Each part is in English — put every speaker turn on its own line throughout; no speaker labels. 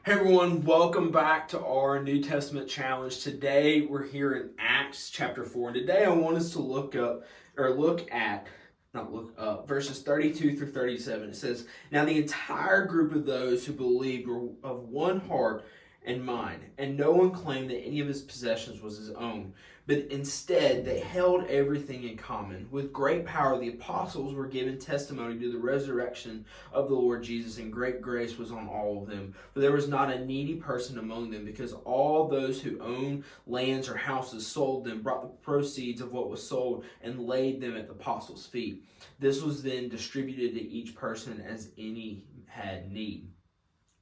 Hey everyone, welcome back to our New Testament challenge. Today we're here in Acts chapter 4. And today I want us to look up verses 32 through 37. It says, "Now the entire group of those who believed were of one heart and mind, and no one claimed that any of his possessions was his own, but instead they held everything in common. With great power the apostles were given testimony to the resurrection of the Lord Jesus, and great grace was on all of them. For there was not a needy person among them, because all those who owned lands or houses sold them, brought the proceeds of what was sold, and laid them at the apostles' feet. This was then distributed to each person as any had need.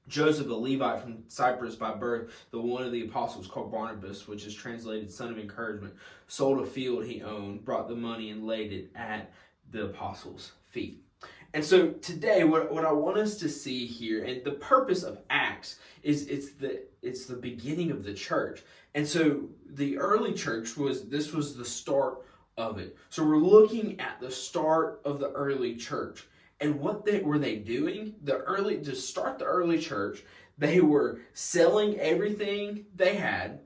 Joseph, a Levite from Cyprus by birth, the one of the apostles called Barnabas, which is translated son of encouragement, sold a field he owned, brought the money, and laid it at the apostles' feet." And so today, what I want us to see here, and the purpose of Acts is it's the beginning of the church. And so the early church was the start of it. So we're looking at the start of the early church. And what were they doing? To start the early church, they were selling everything they had.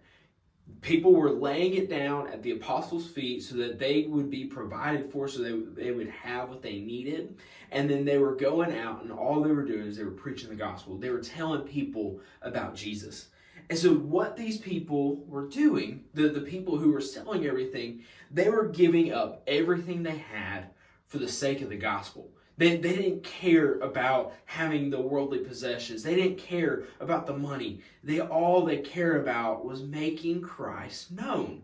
People were laying it down at the apostles' feet so that they would be provided for, so they would have what they needed. And then they were going out, and all they were doing is they were preaching the gospel. They were telling people about Jesus. And so what these people were doing, the people who were selling everything, they were giving up everything they had for the sake of the gospel. They didn't care about having the worldly possessions. They didn't care about the money. All they cared about was making Christ known.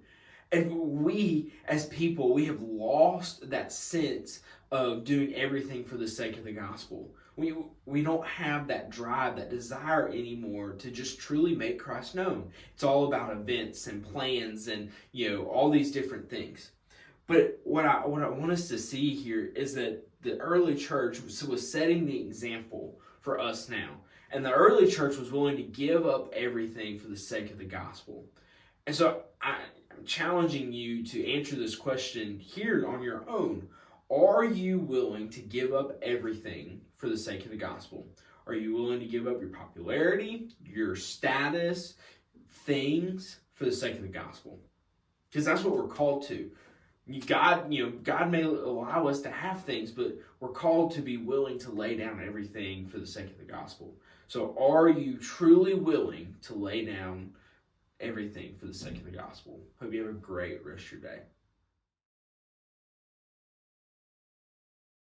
And we, as people, we have lost that sense of doing everything for the sake of the gospel. We don't have that drive, that desire anymore to just truly make Christ known. It's all about events and plans and all these different things. But what I want us to see here is that the early church was setting the example for us now. And the early church was willing to give up everything for the sake of the gospel. And so I'm challenging you to answer this question here on your own. Are you willing to give up everything for the sake of the gospel? Are you willing to give up your popularity, your status, things for the sake of the gospel? Because that's what we're called to. God may allow us to have things, but we're called to be willing to lay down everything for the sake of the gospel. So are you truly willing to lay down everything for the sake of the gospel? Hope you have a great rest of your day.